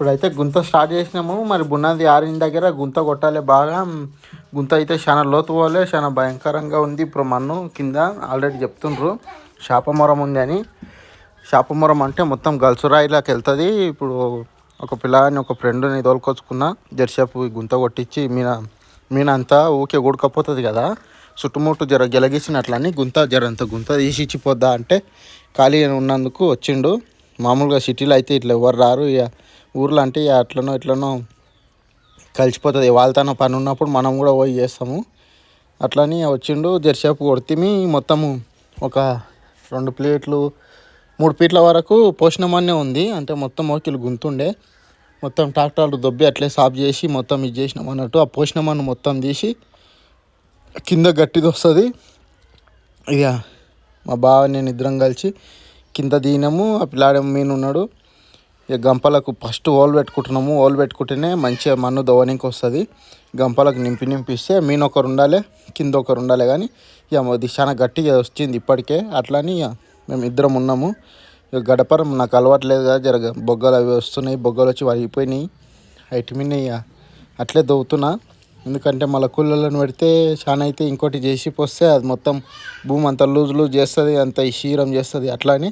ఇప్పుడైతే గుంత స్టార్ట్ చేసినాము. మరి బున్నది ఆరిన దగ్గర గుంత కొట్టాలి బాగా. గుంత అయితే చాలా లోతు పోలే, చాలా భయంకరంగా ఉంది. ఇప్పుడు మన్ను కింద ఆల్రెడీ చెప్తుండ్రు శాపమొరం ఉంది అని. శాపమొరం అంటే మొత్తం గల్సురాయిలాకి వెళ్తుంది. ఇప్పుడు ఒక పిల్లని ఒక ఫ్రెండ్ని తోలుకొచ్చుకున్నా, జర్సేపు గుంత కొట్టించి మీనంతా ఊకే కూడకపోతుంది కదా, చుట్టుముట్టు జర గెలగేసినట్లని జరంత గుంత తీసి ఇచ్చిపోద్దా అంటే ఖాళీ ఉన్నందుకు వచ్చిండు. మామూలుగా సిటీలో అయితే ఇట్లా ఎవరు రారు. ఇక ఊర్లో అంటే ఇక ఎట్లనో కలిసిపోతుంది. వాళ్ళతోనో పని ఉన్నప్పుడు మనం కూడా పోయి చేస్తాము. అట్లని వచ్చిండు. జర్సేపు కొడితిమి. మొత్తము ఒక 2 ప్లేట్లు 3 ఫీట్ల వరకు పోషణమనే ఉంది. అంటే మొత్తం ఓకిలు గుంతుండే మొత్తం ట్రాక్టర్లు దొబ్బి అట్లే సాఫ్ చేసి మొత్తం ఇది చేసినాం అన్నట్టు. ఆ పోషణమన్ను మొత్తం తీసి కింద గట్టిది వస్తుంది. ఇక మా బావ నేను ఇద్దరం కలిసి కింద దిగినాము. ఆ పిల్లాడేమో మీన ఉన్నాడు. ఇక గంపలకు ఫస్ట్ ఓలు పెట్టుకుంటున్నాము. ఓలు పెట్టుకుంటేనే మంచిగా మన్ను దోవనికి వస్తుంది. గంపలకు నింపిస్తే మీన ఒకరు ఉండాలి, కింద ఒకరు ఉండాలి. కానీ ఇక అది చాలా గట్టిగా వచ్చింది ఇప్పటికే. అట్లని ఇక మేము ఇద్దరం ఉన్నాము. ఇక గడపరం నాకు అలవాట్లేదు కదా, జర బొగ్గలు అవి వస్తున్నాయి. బొగ్గలు వచ్చి వరిగిపోయినాయి. హైట్ మీద ఇక అట్లే దవ్వుతున్నా. ఎందుకంటే మళ్ళీ కూలర్లను పెడితే చాలా అయితే ఇంకోటి చేసి పోస్తే అది మొత్తం భూమి అంత లూజ్ చేస్తుంది, అంత శీరం చేస్తుంది. అట్లా అని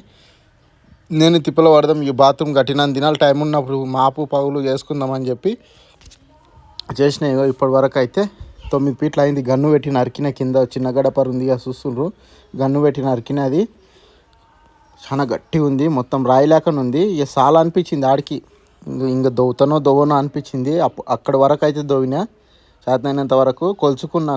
నేను తిప్పలు పడదాం, ఈ బాత్రూమ్ కట్టినంత దినాలు టైం ఉన్నప్పుడు మాపు పగులు చేసుకుందామని చెప్పి చేసినాయి. ఇప్పటి వరకు అయితే 9 ఫీట్లు అయింది. గన్ను పెట్టి నరికిన కింద చిన్న గడపరు ఉంది ఇక చూస్తుండ్రు. గన్ను పెట్టి నరికిన అది చాలా గట్టిగా ఉంది. మొత్తం రాయిలేకనే ఉంది. ఇక చాలా అనిపించింది ఆడికి. ఇంకా దవ్వనో అనిపించింది. అక్కడి వరకు అయితే దవ్వినా చేతనైనంత వరకు కొలుచుకుంటే